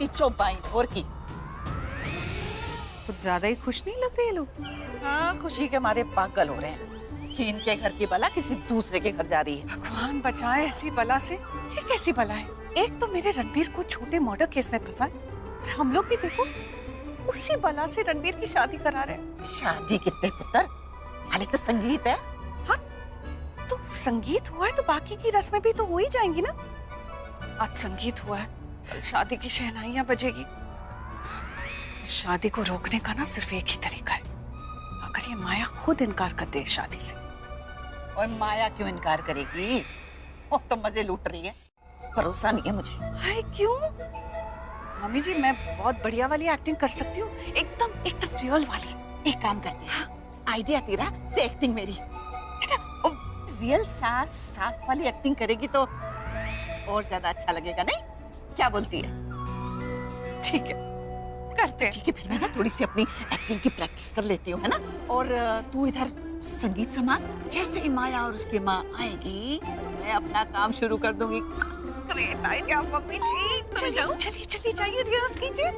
इसकी चौपाई और की। कुछ ज्यादा ही खुश नहीं लग रहे हैं लोग। हाँ, खुशी के मारे पागल हो रहे हैं कि इनके घर की बला किसी दूसरे के घर जा रही है। भगवान बचाए ऐसी बला से। ये कैसी बला है? एक तो मेरे रणबीर को छोटे मर्डर केस में फंसा है और हम लोग भी देखो उसी बला से रणबीर की शादी करा रहे हैं। शादी कितने पुत्र, हाले तो संगीत है। हाँ, तो संगीत हुआ है तो बाकी की रस्में भी तो हो ही जाएंगी ना। आज संगीत हुआ है, कल शादी की शहनाइयां बजेगी। शादी को रोकने का ना सिर्फ एक ही तरीका है, अगर ये माया खुद इनकार कर दे शादी से। और माया क्यों इनकार करेगी? वो तो मजे लूट रही है, भरोसा नहीं है मुझे। हाय क्यों? मम्मी जी मैं बहुत बढ़िया वाली एक्टिंग कर सकती हूँ, एकदम एकदम रियल वाली। एक काम करते हैं, आइडिया तेरा तो एक्टिंग मेरी, है ना? और रियल सास वाली एक्टिंग करेगी तो और ज्यादा अच्छा लगेगा, नहीं? क्या बोलती है? ठीक है, करते हैं। ठीक है, फिर मैं ना थोड़ी सी अपनी एक्टिंग की प्रैक्टिस कर लेती हूँ, है ना? और तू इधर संगीत संभाल, जैसे ही माया और उसकी माँ आएगी मैं अपना काम शुरू कर दूंगी। ग्रेट आइडिया मम्मी जी। चलिए चलिए जाइए, रियाज कीजिए।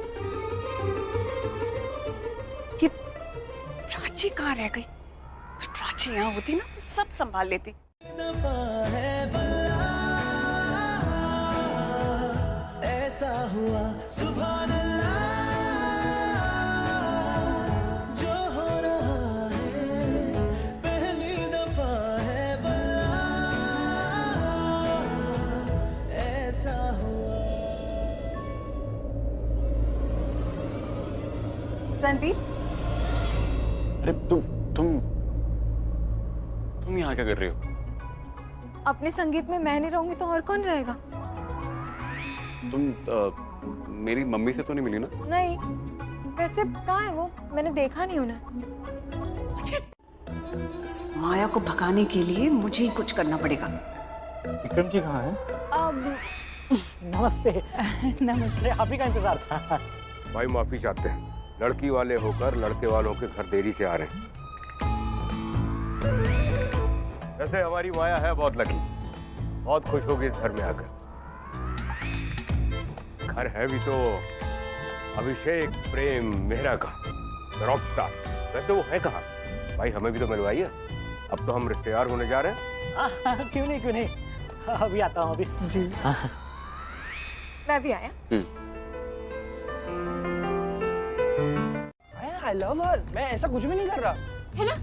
ये प्राची कहाँ रह गई? प्राची यहाँ होती ना तो सब संभाल लेती। ऐसा हुआ सुभान अल्लाह, जो हो रहा है पहली दफा है वल्लाह, ऐसा हुआ। रणबीर, अरे तुम यहाँ क्या कर रही हो? अपने संगीत में मैं नहीं रहूंगी तो और कौन रहेगा? तुम मेरी मम्मी से तो नहीं मिली ना? नहीं, वैसे कहाँ है वो? मैंने देखा नहीं उन्हें। इस माया को भगाने के लिए मुझे ही कुछ करना पड़ेगा। विक्रम जी कहाँ हैं? अब नमस्ते। नमस्ते, आप ही का इंतजार था। भाई माफी चाहते हैं, लड़की वाले होकर लड़के वालों के घर देरी से आ रहे हैं। वैसे हमारी माया है बहुत लकी, बहुत खुश होगी इस घर में आकर। घर है भी तो अभिषेक प्रेम मेहरा का रॉकस्टार। वैसे वो है कहाँ? भाई हमें भी तो मिलवाइए, अब तो हम रिश्तेदार होने जा रहे हैं। क्यों नहीं, अभी आता हूँ अभी जी। मैं भी आया। I love her. मैं ऐसा कुछ भी नहीं कर रहा, है ना?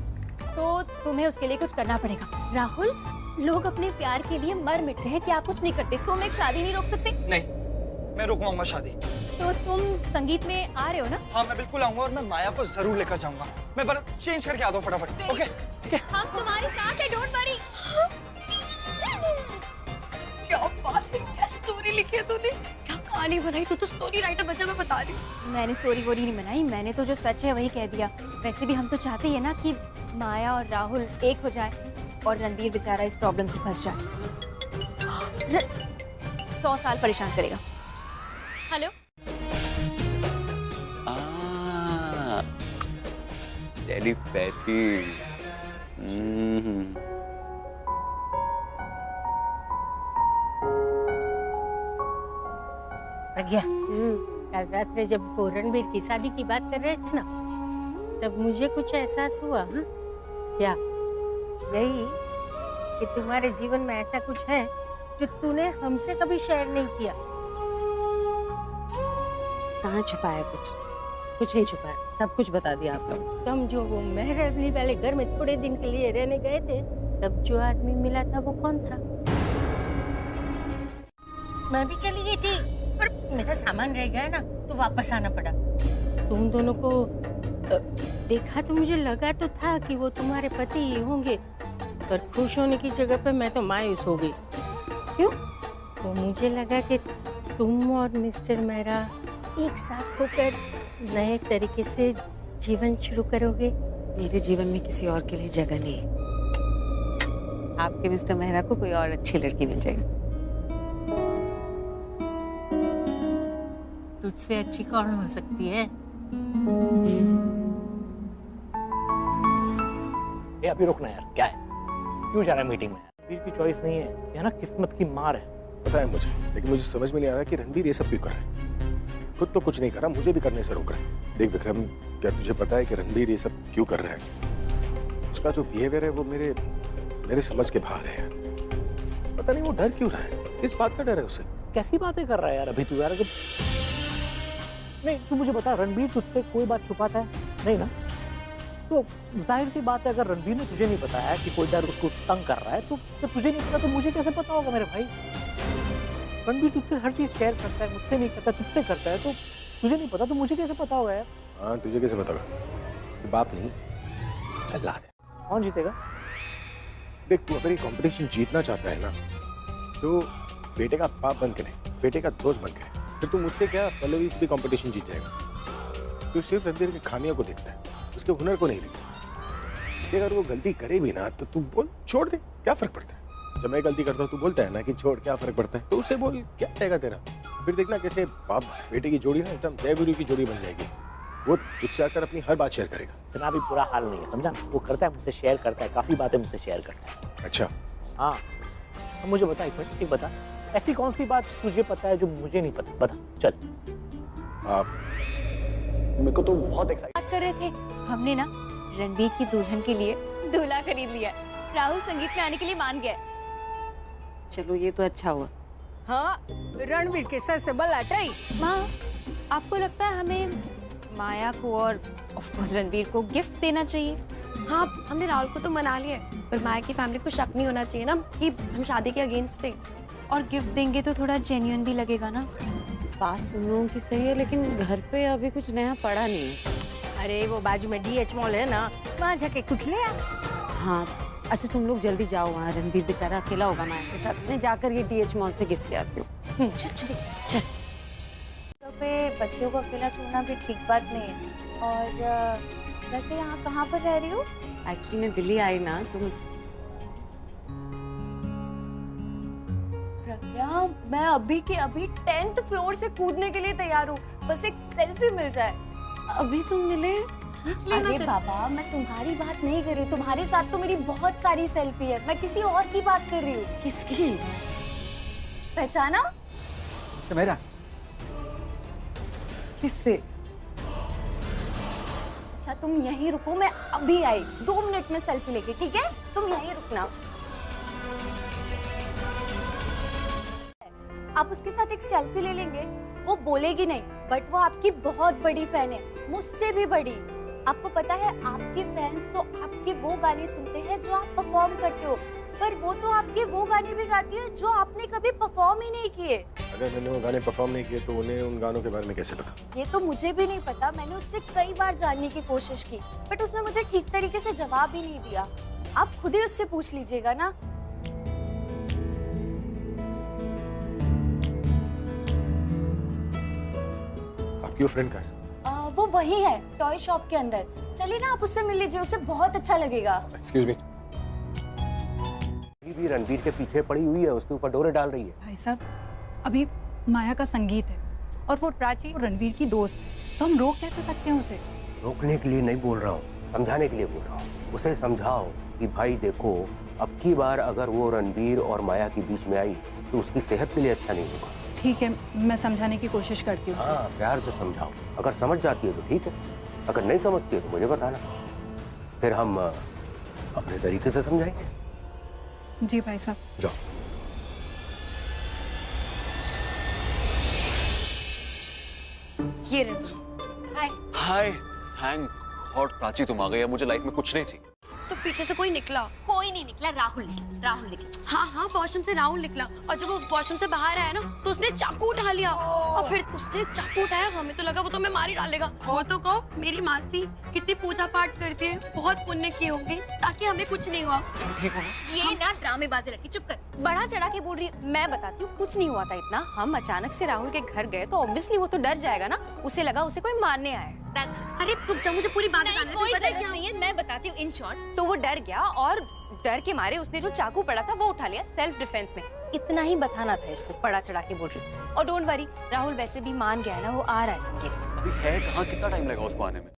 तो तुम्हें उसके लिए कुछ करना पड़ेगा। राहुल, लोग अपने प्यार के लिए मर मिटते हैं, क्या कुछ नहीं करते। तुम एक शादी नहीं रोक सकते? नहीं, मैं रुकवाऊंगा शादी। तो तुम संगीत में आ रहे हो ना? हाँ, मैं बिल्कुल आऊंगा और मैं माया को जरूर लेकर जाऊंगा। मैं बस चेंज करके आता हूँ फटाफट। ओके? हम तुम्हारे साथ हैं, डोंट वरी। क्या बात है, क्या स्टोरी लिखी है तूने? क्या कहानी बनाई? तू तो स्टोरी राइटर बचा, मैं बता रही हूँ। मैंने स्टोरी वोरी नहीं बनाई, मैंने तो जो सच है वही कह दिया। वैसे भी हम तो चाहते हैं ना कि माया और राहुल एक हो जाए और रणबीर बेचारा इस प्रॉब्लम से फंस जाए। 100 साल परेशान करेगा। Hello, telepathy. प्रज्ञा, कल रात में जब वो रणबीर की शादी की बात कर रहे थे ना, तब मुझे कुछ एहसास हुआ। हाँ? क्या? यही कि तुम्हारे जीवन में ऐसा कुछ है जो तूने हमसे कभी शेयर नहीं किया। कहाँ छुपाया? कुछ नहीं छुपाया, सब कुछ बता दिया आप लोग। तुम जो वो मेहरअली वाले घर में थोड़े दिन के लिए रहने गए थे, तब जो आदमी मिला था वो कौन था? मैं भी चली गई थी, पर मेरा सामान रह गया ना, तो वापस आना पड़ा। तुम दोनों को देखा तो मुझे लगा तो था कि वो तुम्हारे पति ही होंगे, पर खुश होने की जगह पे मैं तो मायूस हो गई। क्यों? तो मुझे लगा कि तुम और मिस्टर मेहरा एक साथ होकर नए तरीके से जीवन शुरू करोगे। मेरे जीवन में किसी और के लिए जगह नहीं है। आपके मिस्टर मेहरा को कोई और अच्छी लड़की मिल जाएगी। तुझसे अच्छी कौन हो सकती है? ये अभी रुकना यार, क्या है? क्यों जा रहा है मीटिंग में? रणबीर की चॉइस नहीं है, ये ना किस्मत की मार है। पता है मुझे, लेकिन मुझे समझ में नहीं आ रहा कि रणबीर ये सब क्यों कर रहा है। खुद तो कुछ नहीं करा, मुझे भी करने से रोक रहा है। देख विक्रम, क्या तुझे पता है कि रणबीर ये सब क्यों कर रहा है? उसका जो बिहेवियर है वो मेरे समझ के बाहर है यार। पता नहीं वो डर क्यों रहा है, किस बात का डर है उसे? कैसी बातें कर रहा है यार अभी तू यार? नहीं तू मुझे बता, रणबीर तुझसे कोई बात छुपाता है? नहीं ना? तो जाहिर सी बात है, अगर रणबीर ने तुझे नहीं बताया कि कोई डर उसको तंग कर रहा है, तो जब तुझे नहीं पता तो मुझे कैसे पता होगा मेरे भाई? रणबीर तुझसे हर चीज शेयर करता है, मुझसे नहीं करता, तुझसे करता है, तो तुझे नहीं पता तो मुझे कैसे पता होगा यार? हाँ तुझे कैसे पता होगा? बाप नहीं, चल है। कौन जीतेगा? देख, तू अगर ये कंपटीशन जीतना चाहता है ना, तो बेटे का बाप बन के नहीं, बेटे का दोस्त बन के। फिर तू मुझसे क्या पहले भी कंपटीशन जीत जाएगा। तू सिर्फ रणबीर की खामियों को देखता है, उसके हुनर को नहीं देखता। अगर वो गलती करे भी ना तो तू बोल छोड़ दे, क्या फर्क पड़ता है? जब मैं गलती करता हूँ तू बोलता है ना कि छोड़, क्या फर्क पड़ता है? तो उसे बोल, क्या रहेगा तेरा? फिर देखना कैसे बाप बेटे की जोड़ी ना एकदम जय वीरू की जोड़ी बन जाएगी। वो तुझसे आकर अपनी हर बात शेयर करेगा। इतना भी बुरा हाल नहीं है, समझा? वो करता है, मुझसे शेयर करता है, काफी बातें मुझसे शेयर करता है। अच्छा हाँ, अब मुझे बता, एक बता, ऐसी कौन सी बात तुझे पता है जो मुझे नहीं पता? बता चल। मेरे को तो बहुत एक्साइट बात कर रहे थे हमने ना, रणबीर की दुल्हन के लिए दूल्हा खरीद लिया। राहुल संगीत में आने के लिए मान गया। चलो ये तो अच्छा हुआ। हाँ, रणबीर के सर से बला ट्राई। माँ, आपको लगता है हमें माया को और ऑफ कोर्स रणबीर को गिफ्ट देना चाहिए? हाँ, हमने राहुल को तो मना लिया है, पर माया की फैमिली को शक नहीं होना चाहिए ना कि हम शादी के अगेंस्ट थे। और गिफ्ट देंगे तो थोड़ा जेन्युइन भी लगेगा ना। बात तुम लोगों की सही है, लेकिन घर पे अभी कुछ नया पड़ा नहीं है। अरे वो बाजू में DH मॉल है ना, वहाँ जाके कुछ ले आ। हाँ, अच्छा तुम लोग जल्दी जाओ, वहाँ रणबीर बेचारा अकेला होगा माया के साथ। मैं जाकर ये DH मॉल से गिफ्ट ले आती हूँ। चल। तो पे बच्चों को अकेला छोड़ना भी ठीक बात नहीं है। और वैसे यहाँ कहाँ पर रह रही हो? एक्चुअली मैं दिल्ली आई ना, तुम प्रज्ञा, मैं अभी के अभी 10th फ्लोर से कूदने के लिए तैयार हूँ, बस एक सेल्फी मिल जाए। अभी तुम मिले? अरे बाबा, मैं तुम्हारी बात नहीं कर रही हूँ, तुम्हारे साथ तो मेरी बहुत सारी सेल्फी है। मैं किसी और की बात कर रही हूँ। किसकी? पहचाना? मेरा किससे? अच्छा तुम यहीं रुको, मैं अभी आई, 2 मिनट में सेल्फी लेके, ठीक है? तुम यहीं रुकना। आप उसके साथ एक सेल्फी ले लेंगे, वो बोलेगी नहीं, बट वो आपकी बहुत बड़ी फैन है, मुझसे भी बड़ी। आपको पता है, आपके फैंस तो आपके वो गाने सुनते हैं जो आप परफॉर्म करते हो, पर वो तो आपके वो गाने भी गाती है जो आपने कभी परफॉर्म ही नहीं किए। अगर मैंने वो गाने परफॉर्म नहीं किए तो उन्हें उन गानों के बारे में कैसे पता? ये तो मुझे भी नहीं पता, मैंने उससे कई बार जानने की कोशिश की, बट उसने मुझे ठीक तरीके से जवाब ही नहीं दिया। आप खुद ही उससे पूछ लीजिएगा ना। आपकी वो फ्रेंड का है? वो वही है, टॉय शॉप के अंदर। चलिए ना, आप उससे मिल लीजिए, उसे बहुत अच्छा लगेगा। Excuse me. भी रणबीर के पीछे पड़ी हुई है, उसके ऊपर डोरे डाल रही है। भाई साहब, अभी माया का संगीत है और वो प्राची और रणबीर की दोस्त है, तो हम रोक कैसे सकते हैं उसे? रोकने के लिए नहीं बोल रहा हूँ, समझाने के लिए बोल रहा हूँ। उसे समझाओ कि भाई देखो, अब की बार अगर वो रणबीर और माया के बीच में आई तो उसकी सेहत के लिए अच्छा नहीं होगा। ठीक है, मैं समझाने की कोशिश करती हूँ। हाँ, प्यार से समझाओ। अगर समझ जाती है तो ठीक है, अगर नहीं समझती है तो मुझे बताना, फिर हम अपने तरीके से समझाएंगे। जी भाई साहब। जाओ। ये रहे। हाय। हाय, थैंक गॉड प्राची तुम आ गई। अब मुझे लाइफ में कुछ नहीं चाहिए। तो पीछे से कोई निकला? कोई नहीं निकला, राहुल निकला। हाँ, वॉशरूम से राहुल निकला, और जब वो वॉशरूम से बाहर आया ना तो उसने चाकू उठा लिया, और फिर उसने चाकू उठाया, हमें तो लगा वो तो हमें मार ही डालेगा। वो तो कहो, मेरी मासी कितनी पूजा पाठ करती है, बहुत पुण्य किए होंगे ताकि हमें कुछ नहीं हुआ। ये ना ड्रामेबाजी लड़की, चुप कर। बड़ा चढ़ा के बोल रही है। मैं बताती हूँ, कुछ नहीं हुआ था इतना। हम अचानक से राहुल के घर गए तो ऑब्वियसली वो तो डर जाएगा ना, उसे लगा उसे कोई मारने आया। अरे रुक जा, मुझे पूरी बात बताने दे। कोई जरूरत नहीं है, मैं बताती हूँ। इन शॉर्ट, तो वो डर गया और डर के मारे उसने जो चाकू पड़ा था वो उठा लिया, सेल्फ डिफेंस में। इतना ही बताना था इसको, बड़ा चढ़ा के बोल रही। और डोंट वरी, राहुल वैसे भी मान गया ना, वो आ रहा है संगीत। अभी है कहाँ, कितना टाइम लगा उसको आने में?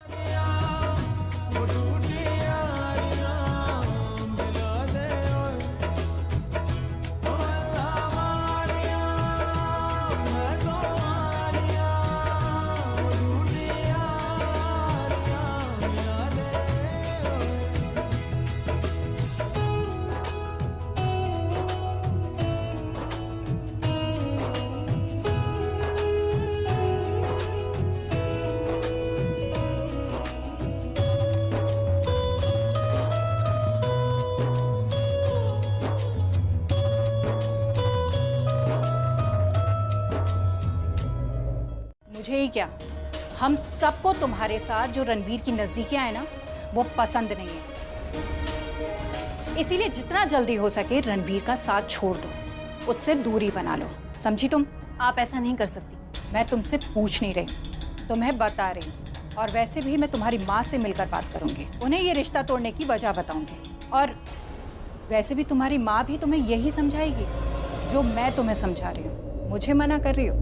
मुझे ही क्या, हम सबको तुम्हारे साथ जो रणवीर की नजदीकियां है ना, वो पसंद नहीं है। इसीलिए जितना जल्दी हो सके रणवीर का साथ छोड़ दो, उससे दूरी बना लो, समझी तुम? आप ऐसा नहीं कर सकती। मैं तुमसे पूछ नहीं रही, तुम्हें बता रही हूँ। और वैसे भी मैं तुम्हारी माँ से मिलकर बात करूंगी, उन्हें ये रिश्ता तोड़ने की वजह बताऊंगी। और वैसे भी तुम्हारी माँ भी तुम्हें यही समझाएगी जो मैं तुम्हें समझा रही हूँ। मुझे मना कर रही हो,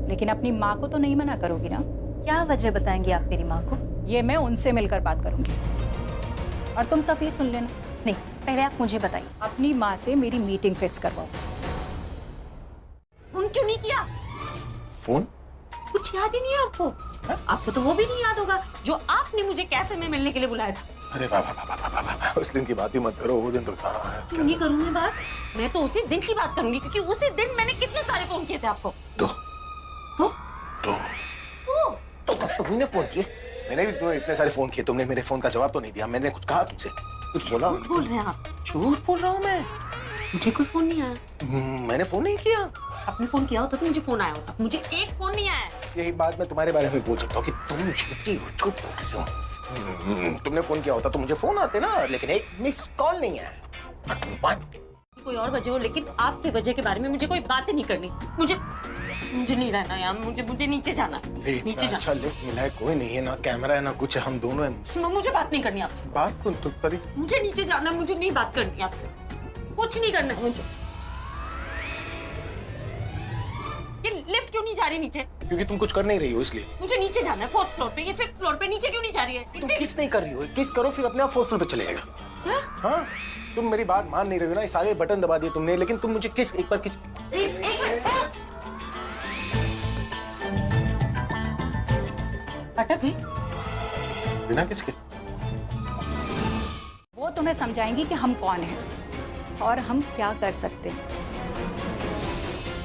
लेकिन अपनी माँ को तो नहीं मना करोगी ना? क्या वजह बताएंगी आप मेरी माँ को? ये मैं उनसे मिलकर बात करूंगी, और तुम तभी सुन लेना। नहीं, पहले आप मुझे बताइए। अपनी माँ से मेरी मीटिंग फिक्स करवाओ। फोन क्यों नहीं किया? फोन? कुछ याद ही नहीं है आपको? आपको तो वो भी नहीं याद होगा जो आपने मुझे कैफे में मिलने के लिए बुलाया था। अरे बाबा, उस दिन की बात ही मत करो। वो दिन तो कहाँ है? क्यों नहीं करूंगी बात? मैं तो उसी दिन की बात करूंगी, क्योंकि उसी दिन मैंने कितने सारे फोन किए थे आपको। तो कब तुमने फोन किए? मैंने भी तुम्हें इतने सारे फोन किए, तुमने मेरे फोन का जवाब तो नहीं दिया। मैंने कुछ कहा तुमसे? कुछ बोला? झूठ बोल रहे हैं आप। झूठ बोल रहा हूँ मैं। मुझे कोई फोन नहीं आया। मैंने फोन नहीं किया। आपने फोन किया होता तो मुझे फोन आया होता। मुझे एक फोन नहीं आया। यही बात मैं तुम्हारे बारे में बोल सकता हूँ कि तुम झूठी हो, झूठ बोल रही हो। तुमने फोन किया होता तो मुझे फोन आते ना, लेकिन एक मिस कॉल नहीं आया। कोई और वजह हो, लेकिन आपकी वजह के बारे में मुझे कोई बात नहीं करनी। मुझे नहीं रहना यहाँ। मुझे नीचे जाना। नीचे जाना। अच्छा लिफ्ट मिला है, कोई नहीं है ना, कैमरा है ना कुछ है, हम दोनों हैं। मुझे बात नहीं करनी आपसे। बात कौन तुम करी? मुझे नीचे जाना, मुझे नहीं बात करनी आपसे। कुछ नहीं करना मुझे। ये लिफ्ट क्यों नहीं जा रही नीचे? क्योंकि तुम कुछ कर नहीं रही हो इसलिए। मुझे नीचे जाना है 4th फ्लोर पे। ये 5th फ्लोर पे नीचे क्यों नहीं जा रही है? तुम किस नहीं कर रही हो? किस करो फिर अपने आप 4th फ्लोर पे चले जाएगा। क्या? हाँ, तुम मेरी बात मान नहीं रही हो ना। सारे बटन दबा दिए तुमने, लेकिन तुम मुझे किस एक बार किस अटक गई बिना किसके? वो तुम्हें समझाएंगी कि हम कौन हैं और हम क्या कर सकते हैं।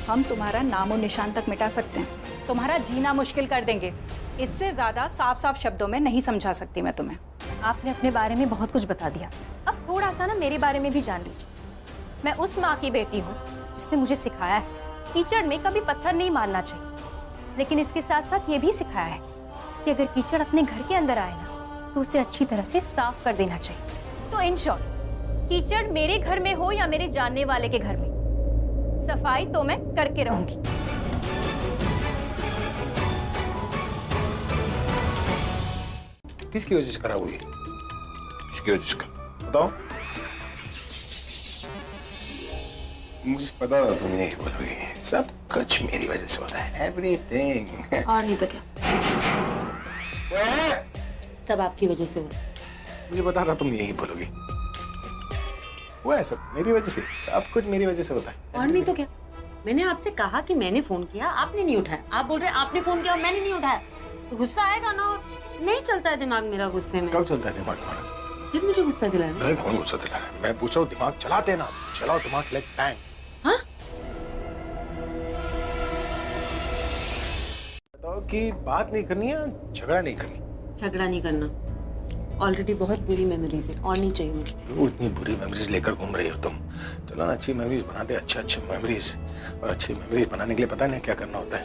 हम तुम्हारा नामो निशान तक मिटा सकते हैं, तुम्हारा जीना मुश्किल कर देंगे। इससे ज्यादा साफ साफ शब्दों में नहीं समझा सकती मैं तुम्हें। आपने अपने बारे में बहुत कुछ बता दिया। अब थोड़ा सा ना मेरे बारे में भी जान लीजिए। मैं उस माँ की बेटी हूँ जिसने मुझे सिखाया है कीचड़ में कभी पत्थर नहीं मारना चाहिए, लेकिन इसके साथ साथ ये भी सिखाया है कि अगर कीचड़ अपने घर के अंदर आए ना तो उसे अच्छी तरह से साफ कर देना चाहिए। तो इन शॉर्ट, कीचड़ मेरे घर में हो या मेरे जानने वाले के घर में, सफाई तो मैं करके रहूंगी। किसकी वजह से खराब हुई? किसकी वजह से? बताओ। मुझे पता था तुम यही बोलोगे। सब कुछ मेरी वजह से होता है। एवरीथिंग। और नहीं तो क्या, सब आपकी वजह से हुआ। मुझे पता था तुम यही बोलोगी। वो है सब मेरी वजह से। सब कुछ मेरी वजह से होता है। और नहीं तो क्या। मैंने आपसे कहा कि मैंने फोन किया, आपने नहीं उठाया। आप बोल रहे हैं आपने फोन किया और मैंने नहीं उठाया। तो गुस्सा आएगा ना। और नहीं चलता है दिमाग मेरा गुस्से में। कब चलता है दिमाग तुम्हारा? फिर मुझे गुस्सा दिला रहे हैं। कौन गुस्सा दिला रहा है? मैं पूछ रहा हूँ, दिमाग चलाते ना। चलाओ दिमाग, लेट्स बैंग। हाँ? बताओ कि बात नहीं करनी है, झगड़ा नहीं करनी। झगड़ा नहीं करना। ऑलरेडी बहुत बुरी मेमोरीज है और नहीं चाहिए मुझे। वो इतनी बुरी मेमोरीज लेकर घूम रही हो तुम। चलो ना, अच्छी मेमोरीज बनाते, अच्छे मेमोरीज। और अच्छी मेमोरीज बनाने के लिए पता नहीं क्या करना होता है,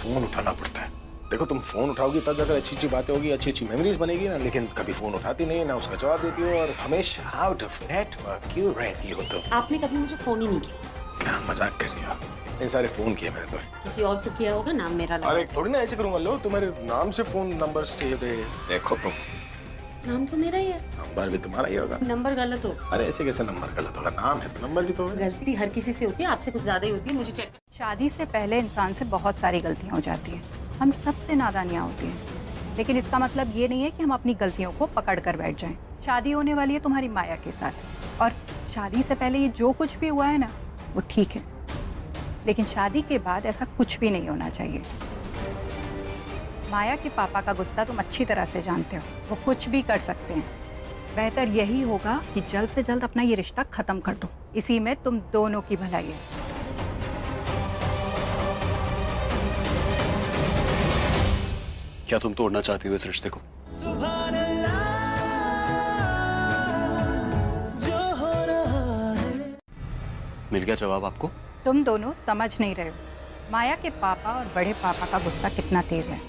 फोन उठाना पड़ता है। देखो तुम फोन उठाओगी तब जाकर अच्छी बातें होगी, अच्छी मेमोरीज बनेगी ना। लेकिन कभी फोन उठाती नहीं, ना उसका जवाब देती हो, और हमेशा आउट ऑफ नेटवर्क क्यों रहती हो तुम? आपने कभी मुझे फोन ही नहीं किया। क्या मजाक कर रही हो? इतने सारे फोन किए मैंने तुम्हें। किसी और को किया होगा, नाम मेरा लगा। अरे थोड़ी ना ऐसे करूंगा। लो तुम्हारे नाम से फोन नंबर सेव है। देखो तुम, नाम तो मेरा ही है। नंबर भी तुम्हारा ही होगा। नंबर गलत हो। अरे ऐसे कैसे नंबर गलत होगा? नाम है तो नंबर भी तो होगा। गलती हर किसी से होती है, आपसे कुछ ज्यादा ही होती है। मुझे चेक। शादी से पहले इंसान से बहुत सारी गलतियां हो जाती हैं। हम सबसे नादानियां होती हैं, लेकिन इसका मतलब ये नहीं है कि हम अपनी गलतियों को पकड़ कर बैठ जाएं। शादी होने वाली है तुम्हारी माया के साथ, और शादी से पहले ये जो कुछ भी हुआ है ना, वो ठीक है, लेकिन शादी के बाद ऐसा कुछ भी नहीं होना चाहिए। माया के पापा का गुस्सा तुम अच्छी तरह से जानते हो, वो कुछ भी कर सकते हैं। बेहतर यही होगा कि जल्द से जल्द अपना ये रिश्ता खत्म कर दो। इसी में तुम दोनों की भलाई है। क्या तुम तोड़ना चाहती हो इस रिश्ते को? मिल गया जवाब आपको? तुम दोनों समझ नहीं रहे हो। माया के पापा और बड़े पापा का गुस्सा कितना तेज है।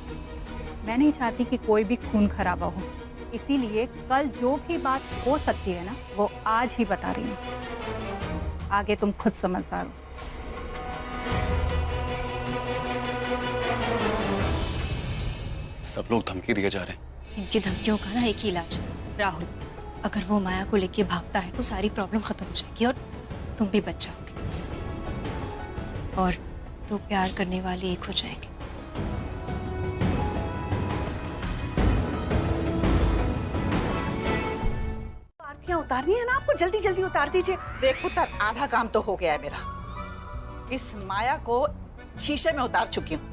मैं नहीं चाहती कि कोई भी खून खराबा हो, इसीलिए कल जो भी बात हो सकती है ना, वो आज ही बता रही हूँ। आगे तुम खुद समझदार हो। सब लोग धमकी दिए जा रहे हैं। इनकी धमकियों का ना एक ही इलाज है, राहुल। अगर वो माया को लेके भागता है तो सारी प्रॉब्लम खत्म हो जाएगी और तुम भी बच जाओगे और तो प्यार करने वाले एक हो जाएंगे। आरतियां उतारनी है ना आपको, जल्दी जल्दी उतार दीजिए। देख पुत्र, आधा काम तो हो गया है मेरा। इस माया को शीशे में उतार चुकी हूँ।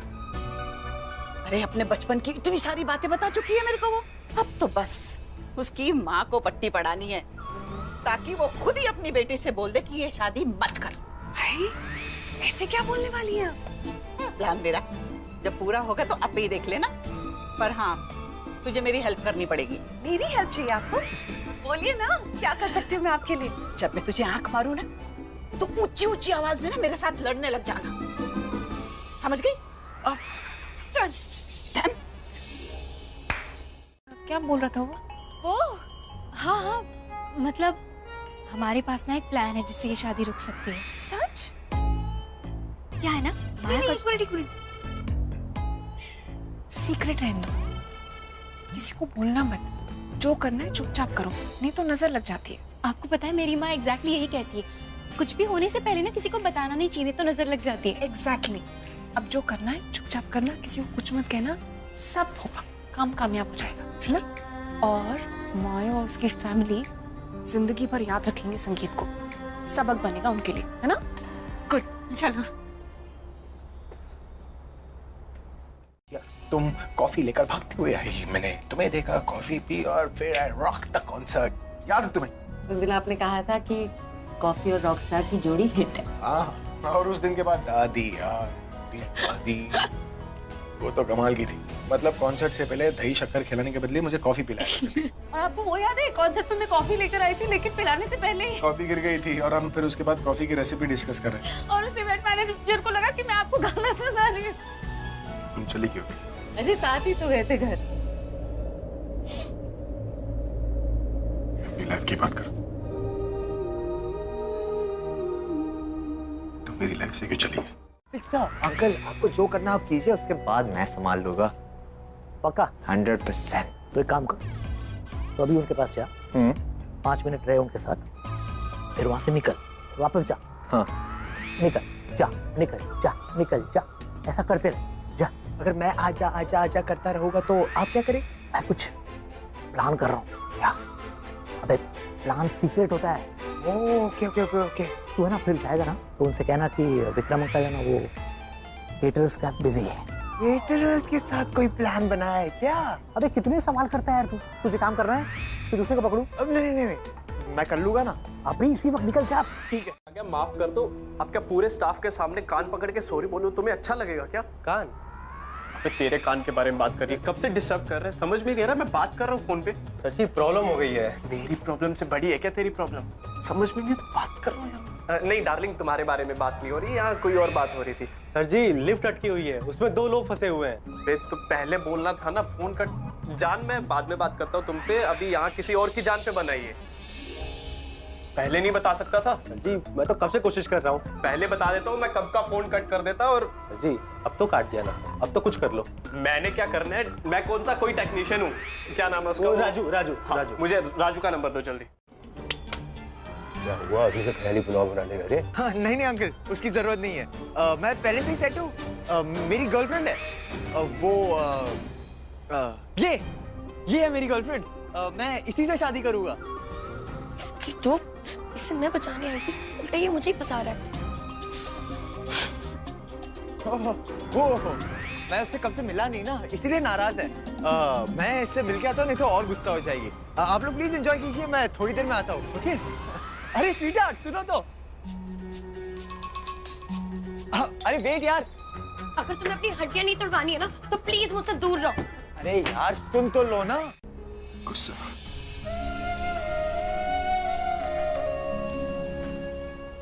अरे अपने बचपन की इतनी सारी बातें बता चुकी है मेरे को वो। अब तो बस उसकी माँ को पट्टी पड़ानी है ताकि वो खुद ही अपनी बेटी से बोल दे कि ये शादी मत करो। ऐसे क्या बोलने वाली है? प्लान मेरा जब पूरा होगा तो अब ही देख लेना। पर हाँ, तुझे मेरी हेल्प करनी पड़ेगी। मेरी हेल्प चाहिए आपको? बोलिए ना, क्या कर सकती हूँ मैं आपके लिए? जब मैं तुझे आंख मारूं ना तो ऊंची ऊंची आवाज में ना मेरे साथ लड़ने लग जाना, समझ गई? डन। डन। क्या बोल रहा था वो? हाँ हाँ, मतलब हमारे पास ना एक प्लान है जिससे ये शादी रुक सकती है। सच? क्या है ना, माया का एक मिनट सीक्रेट रहने दो, किसी को बोलना मत। जो करना है चुपचाप करो, नहीं तो नजर लग जाती है। आपको पता है मेरी माँ एग्जैक्टली यही कहती है, कुछ भी होने से पहले ना किसी को बताना नहीं चाहिए, तो नजर लग जाती है। एग्जैक्टली। अब जो करना है चुपचाप करना, किसी को कुछ मत कहना, सब होगा, काम कामयाब हो जाएगा, ठीक ना? और माया और उसकी फैमिली जिंदगी भर याद रखेंगे संगीत को, सबक बनेगा उनके लिए, है ना? गुड, चलो। तुम कॉफी लेकर भागते हुए आई, मैंने तुम्हें देखा, कॉफी पी और फिर आई रॉक द कॉन्सर्ट। याद है तुम्हें? उस दिन आपने कहा था कि कॉफी और रॉकस्टार की जोड़ी हिट है। हाँ, और उस दिन के बाद दादी दादी वो तो कमाल की थी। मतलब कॉन्सर्ट से पहले दही शक्कर खिलाने के बदले मुझे कॉफी पिलाया। और आपको वो याद है, कॉन्सर्ट में मैं कॉफी लेकर आई थी लेकिन पिलाने से पहले कॉफी गिर गई थी और हम फिर उसके बाद कॉफी की रेसिपी डिस्कस कर रहे और उस इवेंट मैनेजर को लगा कि मैं आपको गाना सुना रही हूँ। तुम चली क्यों? अरे साथ ही तो गए थे घर। अपनी लाइफ की बात करो। तुम मेरी लाइफ से क्यों चली गई? अंकल, आपको जो करना आप कीजिए, उसके बाद मैं संभाल लूंगा। पक्का? 100%। तो एक काम कर, तो अभी उनके पास जा, 5 मिनट रहे उनके साथ, फिर वहां से निकल, वापस जा। हाँ। निकल, जा, निकल, जा, निकल, जा, ऐसा करते रहे, जा। अगर मैं आजा आजा आजा करता रहूंगा तो आप क्या करें? मैं कुछ प्लान कर रहा हूँ। क्या? अबे प्लान सीक्रेट होता है। Okay okay okay okay. तू है ना, फिर जाएगा ना तो उनसे कहना कि विक्रम अंकल है ना, वो केटरर्स का बिजी है। केटरर्स के साथ कोई प्लान बनाया है क्या? अबे कितने सवाल करता है यार तू। तुझे काम करना है कि दूसरे को पकड़ूं? अब नहीं, मैं कर लूंगा ना। अभी इसी वक्त निकल जा। ठीक है। क्या माफ कर दो, आप क्या पूरे स्टाफ के सामने कान पकड़ के सॉरी बोलो, तुम्हें अच्छा लगेगा क्या? कान? अबे तेरे कान के बारे में बात कर रही है, कब से डिस्टर्ब कर रहे हैं, समझ में नहीं आ रहा, मैं बात कर रहा हूँ फोन पे। सच्ची प्रॉब्लम हो गई है। मेरी प्रॉब्लम से बड़ी है क्या तेरी प्रॉब्लम? समझ में नहीं तो बात कर रहा हूँ यार। नहीं डार्लिंग, तुम्हारे बारे में बात नहीं हो रही, यहाँ कोई और बात हो रही थी। सर जी, लिफ्ट अटकी हुई है, उसमें 2 लोग फंसे हुए हैं। अरे तो पहले बोलना था ना, फोन कट। जान, मैं बाद में बात करता हूँ तुमसे, अभी यहाँ किसी और की जान पे बनाइए। पहले नहीं बता सकता था? सर जी, मैं तो कब से कोशिश कर रहा हूँ। पहले बता देता हूँ, मैं कब का फोन कट कर देता। और सर जी, अब तो काट दिया ना, अब तो कुछ कर लो। मैंने क्या करना है? मैं कौन सा कोई टेक्नीशियन हूँ? क्या नाम है उसका? राजू। मुझे राजू का नंबर दो जल्दी। क्या हुआ? अभी से ख्याली पुलाव बनाने लगे? हाँ, नहीं अंकल, उसकी जरूरत नहीं है। मैं पहले से ही सेट हूँ। मेरी गर्लफ्रेंड है, ये है मेरी गर्लफ्रेंड। मैं इसी से शादी करूंगा। इसकी तो, इससे मैं बचाने आई थी, उल्टा ये मुझे ही फंसा रहा है। मैं उससे कब से मिला नहीं ना, इसीलिए नाराज है। मैं इससे मिल के आता हूँ, नहीं तो और गुस्सा हो जाएगी। आप लोग प्लीज एंजॉय कीजिए, मैं थोड़ी देर में आता हूँ। ओके? अरे स्वीटहार्ट, सुनो तो। अरे वेट यार, अगर तुम्हें अपनी हड्डियां नहीं तोड़वानी है ना, तो प्लीज मुझसे दूर रहो। अरे यार सुन तो लो ना। गुस्सा?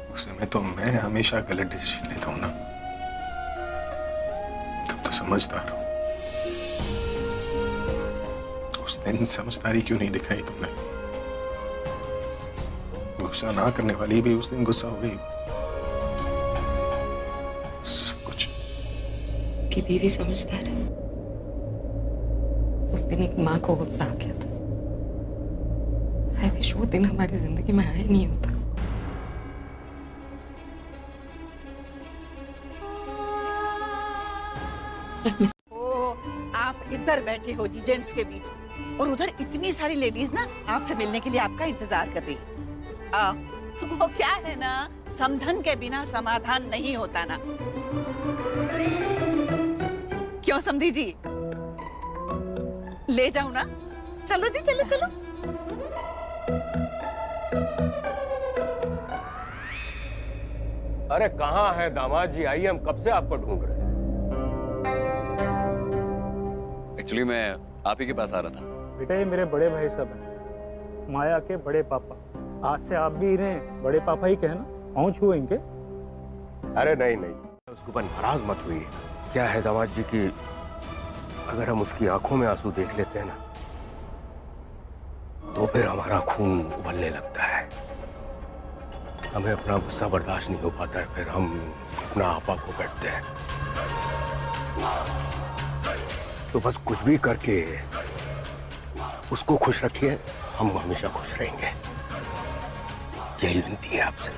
गुस्से में तो मैं हमेशा गलत डिसीजन लेता हूँ ना। समझदार हूं। उस दिन समझदारी क्यों नहीं दिखाई तुमने? गुस्सा ना करने वाली भी उस दिन गुस्सा हो गई। सब कुछ की बीवी समझदार है। उस दिन एक माँ को गुस्सा आ गया था। आई विश वो दिन हमारी जिंदगी में आया नहीं होता। ओ, आप इधर बैठे हो जी जेंट्स के बीच, और उधर इतनी सारी लेडीज ना आपसे मिलने के लिए आपका इंतजार कर रही है। वो क्या है ना, समधन के बिना समाधान नहीं होता ना। क्यों समधी जी, ले जाऊं ना? चलो जी, चलो चलो। अरे कहाँ है दामाद जी? आइए, हम कब से आपको ढूंढ रहे हैं। एक्चुअली मैं आप ही के पास आ रहा था। बेटा ये मेरे बड़े भाई साहब हैं, माया के बड़े पापा। आज से आप भी इन्हें बड़े पापा ही कहना, पहुंच हुए इनके। अरे नहीं नहीं, उसके ऊपर नाराज मत हुई। क्या है दामाद जी की अगर हम उसकी आंखों में आंसू देख लेते हैं ना, तो फिर हमारा खून उबलने लगता है। हमें अपना गुस्सा बर्दाश्त नहीं हो पाता है, फिर हम अपना आपा को बैठते हैं। तो बस कुछ भी करके उसको खुश रखिए, हम हमेशा खुश रहेंगे। यही विनती है आपसे।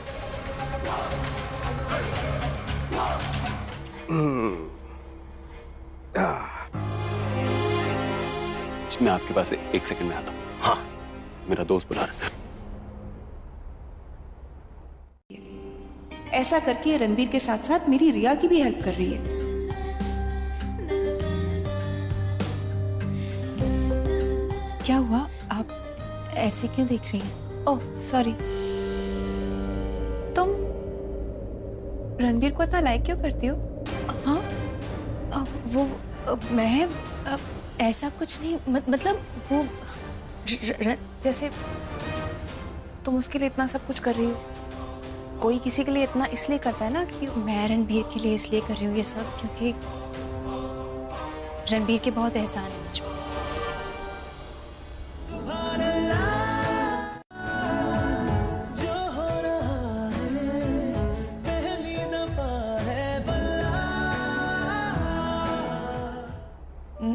मैं आपके पास एक सेकंड में आता हूँ। हाँ, मेरा दोस्त बुला रहा है। ऐसा करके रणबीर के साथ साथ मेरी रिया की भी हेल्प कर रही है। क्या हुआ? आप ऐसे क्यों देख रही हैं? Oh sorry. तुम रणबीर को इतना लाइक क्यों करती हो? हाँ, मैं ऐसा कुछ नहीं, मतलब वो जैसे तुम उसके लिए इतना सब कुछ कर रही हो, कोई किसी के लिए इतना इसलिए करता है ना कि मैं रणबीर के लिए इसलिए कर रही हूँ ये सब क्योंकि रणबीर के बहुत एहसान है मुझ पर।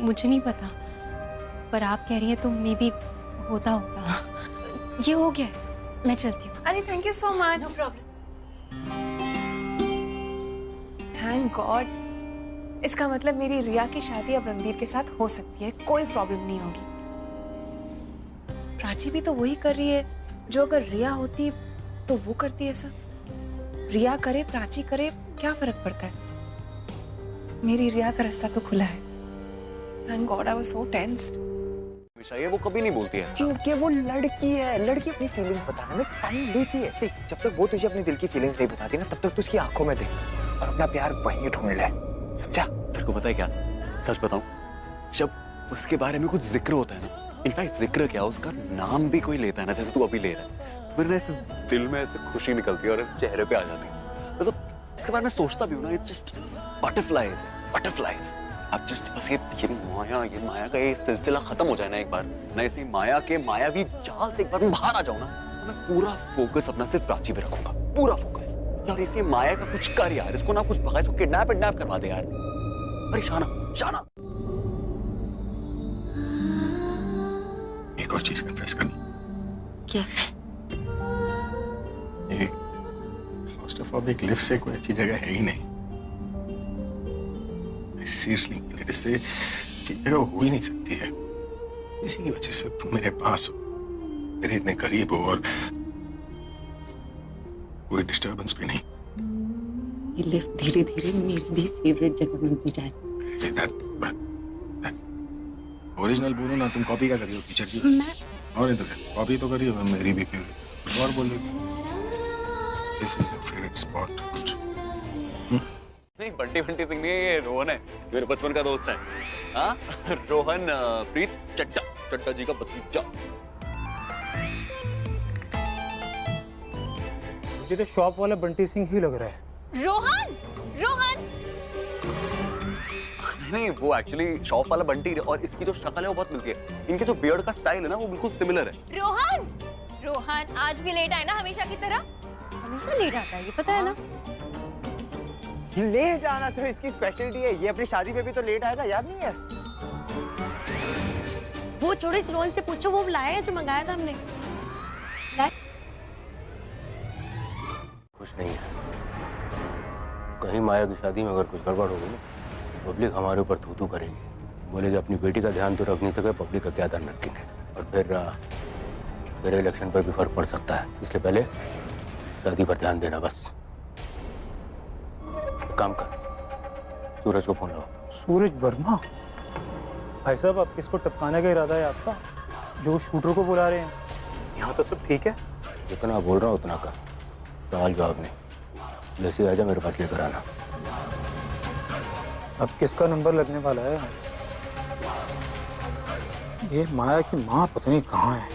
मुझे नहीं पता, पर आप कह रही हैं तो मे बी होता होगा। ये हो गया, मैं चलती हूँ। अरे thank you so much. No problem. Thank God. इसका मतलब मेरी रिया की शादी अब रणबीर के साथ हो सकती है, कोई प्रॉब्लम नहीं होगी। प्राची भी तो वही कर रही है जो अगर रिया होती तो वो करती ऐसा। रिया करे प्राची करे क्या फर्क पड़ता है? मेरी रिया का रास्ता तो खुला है। Thank God, I was so tensed. हमेशा ये वो कभी नहीं बोलती है। क्योंकि वो लड़की है। लड़की अपनी फीलिंग्स बताने में टाइम लेती है। देख, जब तक वो तुझे अपने दिल की फीलिंग्स नहीं बताती ना, तब तक तू उसकी आंखों में देख और अपना प्यार वहीं ढूंढ ले। समझा? तेरे को पता है क्या, सच बताऊं, जब उसके बारे में कुछ जिक्र होता है ना, इनफैक्ट जिक्र क्या, उसका नाम भी कोई लेता है ना, जैसे तू अभी ले रहा है, फिर ऐसे दिल में ऐसे खुशी निकलती है और चेहरे पे आ जाती है। मतलब इसके बारे में सोचता भी हूँ ना, इट्स जस्ट बटरफ्लाइज है, बटरफ्लाइज। अब जस्ट बस ये माया का ये सिलसिला खत्म हो जाए ना एक बार, ना इसी माया के मायावी जाल से एक बार मैं बाहर आ जाऊं ना, तो मैं पूरा फोकस अपना सिर्फ प्राची पे रखूंगा, पूरा फोकस। यार इसी माया का कुछ कर यार, इसको ना कुछ भगा, इसको किडनैप करवा दे यार। अरे शाना एक और चीज कन्फेस करनी। क्या? ये क्लॉस्ट्रोफोबिक लिफ्ट से कोई अच्छी जगह है ही नहीं। सीरियसली, इससे अच्छी जगह हो ही नहीं सकती है। इसी की वजह से तुम मेरे पास हो, मेरे इतने करीब हो और कोई डिस्टर्बेंस भी नहीं। ये लिफ्ट धीरे धीरे मेरी भी फेवरेट जगह बनती जा रही है। ओरिजिनल बोलो ना, तुम कॉपी क्या कर रही हो टीचर जी? और नहीं तो क्या, कॉपी तो कर रही हो मेरी भी फेवरेट। और बोल रही this is your favourite spot. नहीं, बंटी सिंह नहीं है, ये रोहन है, मेरे बचपन का दोस्त है। हाँ, रोहन प्रीत चड्डा जी का भतीजा। मुझे तो शॉप वाला बंटी सिंह ही लग रहा है। रोहन नहीं, वो एक्चुअली शॉप वाला बंटी और इसकी जो शक्ल है वो बहुत मिलती है। इनके जो बियर्ड का स्टाइल है ना वो बिल्कुल सिमिलर है। रोहन, रोहन आज भी लेट आए ना हमेशा की तरह? हमेशा लेट आता है, ये पता है ना? लेट आना तो इसकी स्पेशलिटी है। ये अपनी शादी पे भी तो लेट आया था, याद नहीं है? वो छोड़ो, इस रोहन से पूछो वो लाया है जो मंगाया था हमने। कुछ नहीं है। कहीं माया की शादी में अगर कुछ गड़बड़ होगी ना, पब्लिक हमारे ऊपर थू-थू करेगी, बोलेगी अपनी बेटी का ध्यान तो रख नहीं सके, पब्लिक का क्या ध्यान रखेंगे, और फिर इलेक्शन पर भी फर्क पड़ सकता है। इसलिए पहले शादी पर ध्यान देना बस। काम कर, सूरज को फोन लगाओ। सूरज वर्मा? भाई साहब, आप किसको टपकाने का इरादा है आपका, जो शूटर को बुला रहे हैं? यहाँ तो सब ठीक है। जितना बोल रहा हूँ उतना कर, सवाल जवाब नहीं। जैसे आजा मेरे पास लेकर आना। अब किसका नंबर लगने वाला है? ये माया की माँ पता नहीं कहाँ है।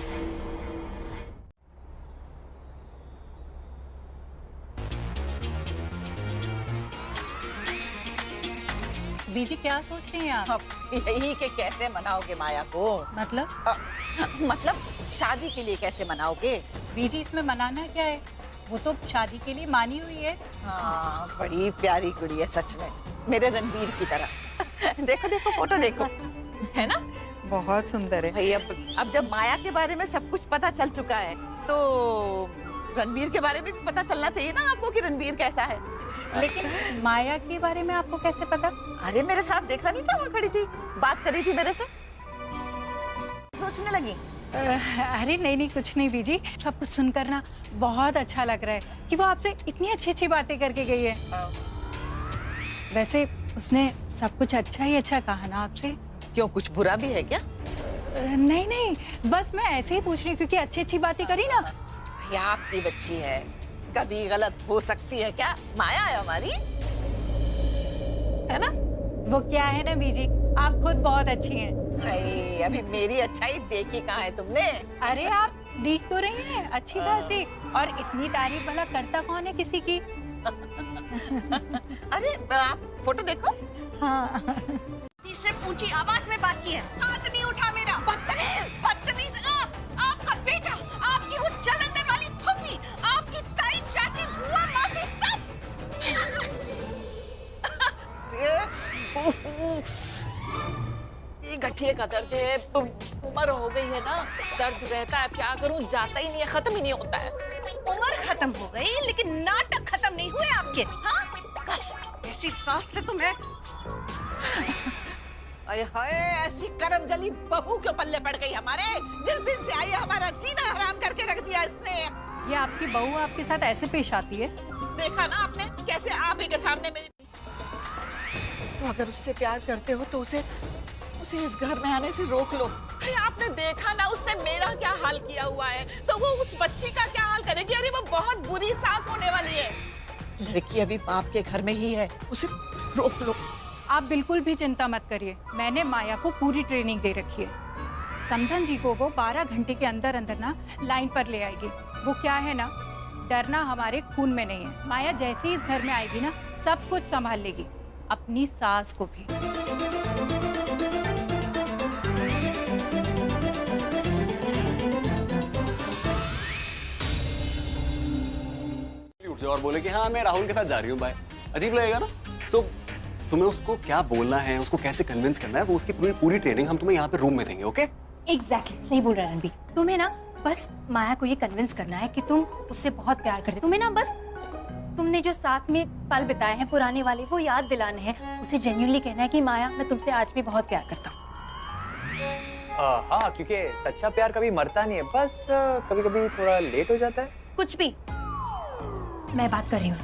बीजी क्या सोच रही हैं आप? यही कि कैसे मनाओगे माया को। मतलब शादी के लिए कैसे मनाओगे? बीजी इसमें मनाना क्या है, वो तो शादी के लिए मानी हुई है। हाँ, बड़ी प्यारी कुड़ी है सच में, मेरे रणबीर की तरह। देखो देखो फोटो देखो, है ना? बहुत सुंदर है भाई। अब जब माया के बारे में सब कुछ पता चल चुका है तो रणबीर के बारे में भी पता चलना चाहिए ना आपको कि रणबीर कैसा है। लेकिन माया के बारे में आपको कैसे पता? अरे मेरे साथ देखा नहीं था, वहाँ खड़ी थी, बात कर रही थी मेरे से। सोचने लगी। अरे नहीं कुछ नहीं बीजी, सब कुछ सुनकर ना बहुत अच्छा लग रहा है कि वो आपसे इतनी अच्छी अच्छी बातें करके गई है। वैसे उसने सब कुछ अच्छा ही अच्छा कहा ना आपसे? क्यों, कुछ बुरा भी है क्या? नहीं, बस मैं ऐसे ही पूछ रही हूँ क्योंकि अच्छी अच्छी बातें करी ना। आपकी बच्ची है, कभी गलत हो सकती है क्या? माया है हमारी, है ना? वो क्या है ना बीजी, आप खुद बहुत अच्छी हैं। अभी मेरी अच्छाई देखी कहाँ है तुमने? अरे आप दिख तो रही हैं अच्छी खासी, और इतनी तारीफ भला करता कौन है किसी की? अरे आप फोटो देखो। हाँ। इससे ऊंची आवाज में बात की है, हाथ नहीं उठा मेरा। बदतमीज आपका बेटा, आपकी वो जलंधर वाली फूफी, आपकी ताई, चाची, बुआ, मासी सब। ये गठिए का दर्द है, तो उम्र हो गई है ना, दर्द रहता है, क्या करूं, जाता ही नहीं है, खत्म ही नहीं होता है। उम्र खत्म हो गई लेकिन नाटक खत्म नहीं हुए आपके। हाँ बस ऐसी सास से तो मैं। अरे हाय, ऐसी करमजली बहू क्यों पल्ले पड़ गई हमारे, जिस दिन से आई है हमारा जीना हराम करके रख दिया इसने। ये आपकी बहू आपके साथ ऐसे पेश आती है? देखा ना आपने कैसे आप ही के सामने मेरी। तो अगर उससे प्यार करते हो तो उसे इस घर में आने से रोक लो। अरे आपने देखा ना उसने मेरा क्या हाल किया हुआ है, तो वो उस बच्ची का क्या हाल करेगी? अरे वो बहुत बुरी सास होने वाली है। लड़की अभी बाप के घर में ही है, उसे रोक लो। आप बिल्कुल भी चिंता मत करिए, मैंने माया को पूरी ट्रेनिंग दे रखी है। समधन जी को वो 12 घंटे के अंदर अंदर ना लाइन पर ले आएगी। वो क्या है ना, डरना हमारे खून में नहीं है। माया जैसे ही इस घर में आएगी ना, सब कुछ संभाल लेगी, अपनी सास को भी। उठ जाओ और बोले कि हाँ मैं राहुल के साथ जा रही हूँ, बाय। अजीब लगेगा ना। सो तुम्हें उसको क्या बोलना है, उसको कैसे कन्विंस करना है, वो उसकी पूरी ट्रेनिंग हम तुम्हें यहाँ पे रूम में देंगे, ओके? एग्जैक्टली, सही बोल रहा है रणबीर। तुम्हें ना बस माया को ये कन्विंस करना है कि तुम उससे बहुत प्यार करते। तुम्हें ना बस तुमने जो साथ में पल बिताए हैं पुराने वाले, वो याद दिलाने हैं। उसे जेन्युइनली कहना है कि माया मैं तुमसे आज भी बहुत प्यार करता हूँ। हाँ, क्योंकि सच्चा प्यार कभी मरता नहीं है, बस कभी कभी थोड़ा लेट हो जाता है। कुछ भी मैं बात कर रही हूँ,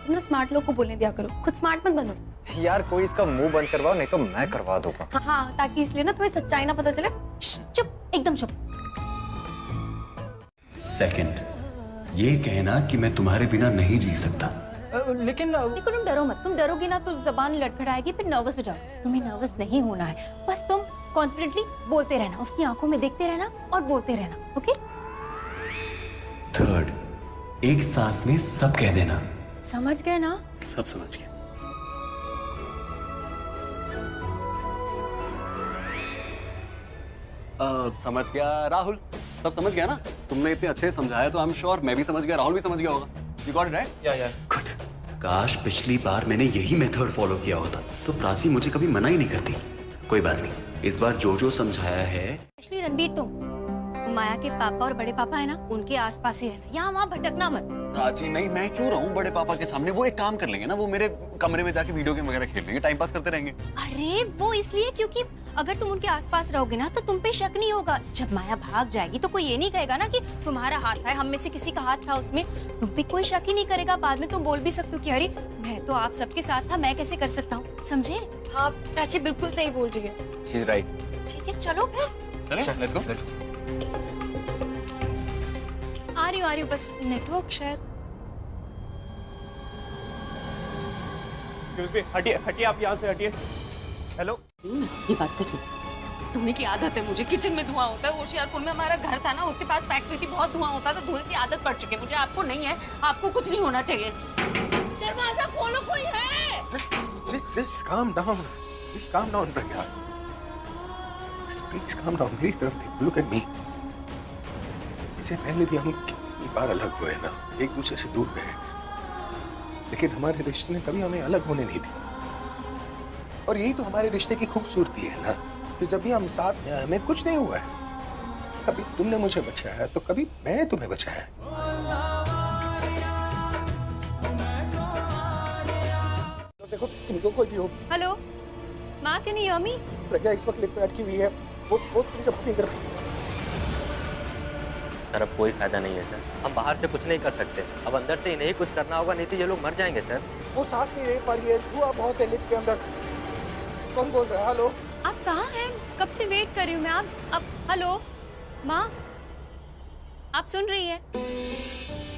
तुम स्मार्ट लोग को बोलने दिया करो, खुद स्मार्ट मत बनो। यार कोई इसका मुंह बंद करवाओ, नहीं तो मैं करवा दूंगा। हाँ, ताकि इसलिए ना तुम्हें सच्चाई ना पता चले। चुप, एकदम चुप। सेकंड, ये कहना कि मैं तुम्हारे बिना नहीं जी सकता। लेकिन देखो तुम डरो मत, तुम डरोगी ना तो जबान लड़खड़ाएगी, फिर नर्वस हो जाओ। तुम्हें नर्वस नहीं होना है, बस तुम कॉन्फिडेंटली बोलते रहना, उसकी आंखों में देखते रहना और बोलते रहना, ओके? थर्ड, एक सांस में सब कह देना। समझ गए ना? सब समझ गए। समझ गया राहुल, सब समझ गया ना? तुमने इतने अच्छे से समझाया तो आई एम श्योर मैं भी समझ गया, राहुल भी समझ गया होगा। You got it right? या गुड। काश पिछली बार मैंने यही मेथड फॉलो किया होता तो प्राची मुझे कभी मना ही नहीं करती। कोई बात नहीं, इस बार जो जो समझाया है। एक्चुअली रणबीर, तुम माया के पापा और बड़े पापा है ना, उनके आसपास ही रहना, यहाँ वहाँ भटकना मत। प्राची नहीं, मैं क्यों रहूं बड़े पापा के सामने? वो एक काम कर लेंगे ना, वो मेरे कमरे में जाके वीडियो गेम वगैरह खेल लेंगे, टाइम पास करते रहेंगे। अरे वो इसलिए क्योंकि अगर तुम उनके आसपास रहोगे ना तो तुम पे शक नहीं होगा। जब माया भाग जाएगी तो कोई ये नहीं कहेगा ना कि तुम्हारा हाथ है, हम में से किसी का हाथ था उसमें। तुम पे कोई शक ही नहीं करेगा। बाद में तुम बोल भी सकते हो कि अरे मैं तो आप सबके साथ था, मैं कैसे कर सकता हूँ। समझे? हाँ प्राची बिल्कुल सही बोल रही है। She is right. ठीक है चलो फिर। चलें, लेट्स गो। आ रही हूँ, बस नेटवर्क शायद। हटिए हटिए, आप यहाँ से हटिए। हेलो, ये बात कर रही हूँ। धुएं की आदत है मुझे, किचन में धुआं होता है। होशियारपुर में हमारा घर था ना, उसके पास फैक्ट्री थी, बहुत धुआं होता था। धुएं की आदत पड़ चुकी है मुझे। आपको नहीं है, आपको कुछ नहीं होना चाहिए। दरवाजा खोलो, कोई है? Just calm down. Just calm down, Pragya. Just please calm down. मेरी तरफ देख. Look at me. इससे पहले भी हम कितनी बार अलग हुए ना, एक दूसरे से दूर गए, लेकिन हमारे रिश्ते ने कभी हमें अलग होने नहीं दी। और यही तो हमारे रिश्ते की खूबसूरती है ना, कि जब भी हम साथ हैं हमें कुछ नहीं हुआ है। कभी तुमने मुझे बचाया तो कभी मैंने तुम्हें बचाया। तो देखो तुमको कोई भी हो। हेलो माँ, कैन यू हियर मी? प्रज्ञा इस वक्त लिफ्ट में अटकी हुई है, वो तुमसे बात नहीं कर रही। सर अब कोई फायदा नहीं है सर, हम बाहर से कुछ नहीं कर सकते। अब अंदर से इन्हें कुछ करना होगा, नहीं तो ये लोग मर जाएंगे सर। वो सांस नहीं ले पा रही है, धुआं बहुत है लिफ्ट के अंदर। कौन बोल रहा है? हेलो, आप कहाँ हैं? कब से वेट कर रही हूँ मैं। आप हेलो माँ, आप सुन रही है?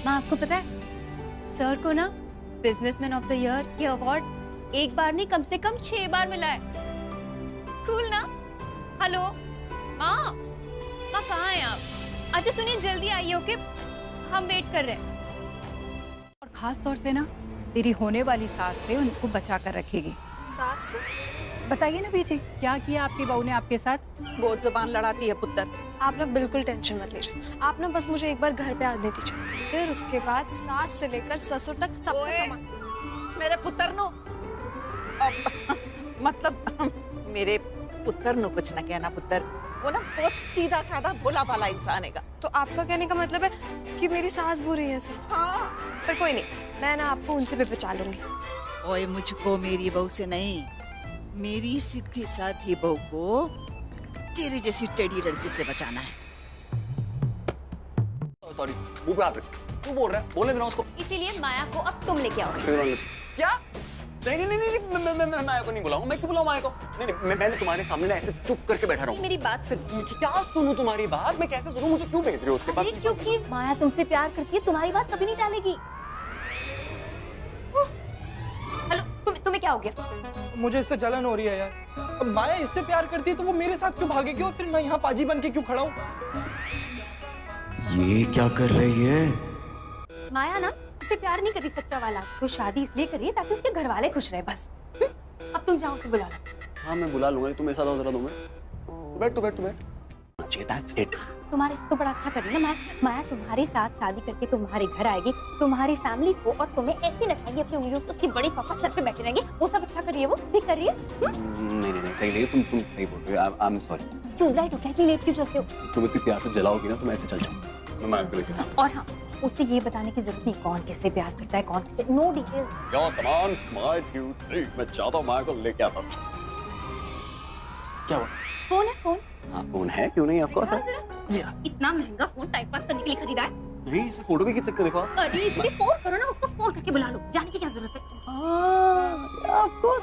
माँ आपको पता है सर को ना बिजनेसमैन ऑफ द ईयर ये अवार्ड एक बार नहीं कम से कम 6 बार मिला है। कूल ना? हेलो माँ, माँ कहाँ हैं आप? अच्छा सुनिए, जल्दी आइए, ओके? हम वेट कर रहे हैं। और खास तौर से ना तेरी होने वाली सास से उनको बचा कर रखेगी। सास से? बताइए ना बीजी, क्या किया आपकी बहू ने आपके साथ? बहुत जुबान लड़ाती है पुत्र। आप ना बिल्कुल टेंशन मत लीजिए। आप ना बस मुझे एक बार घर पे आने दीजिए, फिर उसके बाद सास से लेकर ससुर तक सब मेरे पुत्र नो मतलब मेरे पुत्र नो कुछ ना कहना। पुत्र वो ना बहुत सीधा साधा भोला भाला इंसान है। तो आपका कहने का मतलब है कि मेरी सास बुरी है सर? हाँ। पर कोई नहीं, मैं ना आपको उनसे भी बचा लूंगी। ओए मुझको मेरी बहू से नहीं, मेरी सीधी साधी बहू को तेरी जैसी टेढ़ी लड़की से बचाना है। सॉरी, मुंह पे हाथ रख। क्यों बोल रहा है? बोलने देना उसको। इसीलिए माया को अब तुम लेके आओगे। क्या? नहीं नहीं नहीं नहीं, मैं माया को नहीं बुलाऊंगा। मैं क्यों बुलाऊं माया को? नहीं नहीं, मैं तुम्हारे सामने ना ऐसे चुप करके बैठा रहूं। मेरी बात सुन। क्या सुनूं तुम्हारी बात? मैं कैसे सुनूं? मुझे क्यों भेज रहे हो उसके पास? क्योंकि माया तुमसे प्यार करती है, तुम्हारी बात कभी नहीं टालेगी। हेलो, तुम्हें क्या हो गया? मुझे इससे जलन हो रही है यार। अब माया इससे प्यार करती है तो वो मेरे साथ क्यों भागेगी और फिर मैं यहाँ पाजी बन के क्यों खड़ा हूँ? ये क्या कर रही है? माया ना उससे प्यार नहीं करी सच्चा वाला, तो शादी इसलिए करी ताकि उसके घर वाले खुश रहे बस। अब तुम जाओ उसे बुला लो। हाँ मैं बुला लूंगा, तुम मेरे साथ आओ जरा 2 मिनट। बैठ तू बैठ तू बैठ। That's it. तुम्हारे से तो बड़ा अच्छा कर रही ना माया तुम्हारे साथ शादी करके तुम्हारे घर आएगी, तुम्हारी फैमिली को और तुम्हें ऐसी नचाएगी अपनी उंगलियों तो उसकी बड़ी पापा सर पे बैठे रहेंगे। वो सब अच्छा कर रही है, वो ठीक कर रही है। नहीं नहीं सही नहीं, तुम सही बोल रहे हो। I am sorry. ट्यूबलाइट हो क्या, इतनी लेट क्यों चलते हो? तुम इतनी प्यार से जलाओगी ना तो मैं ऐसे चल जाऊंगा। मैं माया को लेके आता हूं। और हाँ, उसे ये बताने की जरूरत नहीं कौन किससे प्यार करता है, कौन किससे, नो डिटेल्स। यार कमान स्मार्ट यू ठीक, मैं चाहता हूं माया को लेके आता हूं। क्या हुआ? फोन है फोन। हाँ फोन है, क्यों नहीं, ऑफ कोर्स है। इतना महंगा फोन टाइम पास करने के लिए खरीदा है? नहीं, इसमें फोटो भी खींच सकते हो, देखो। अरे इसलिए फोन करो ना, उसको फोन करके बुला लो, जाने की क्या जरूरत है? Of course.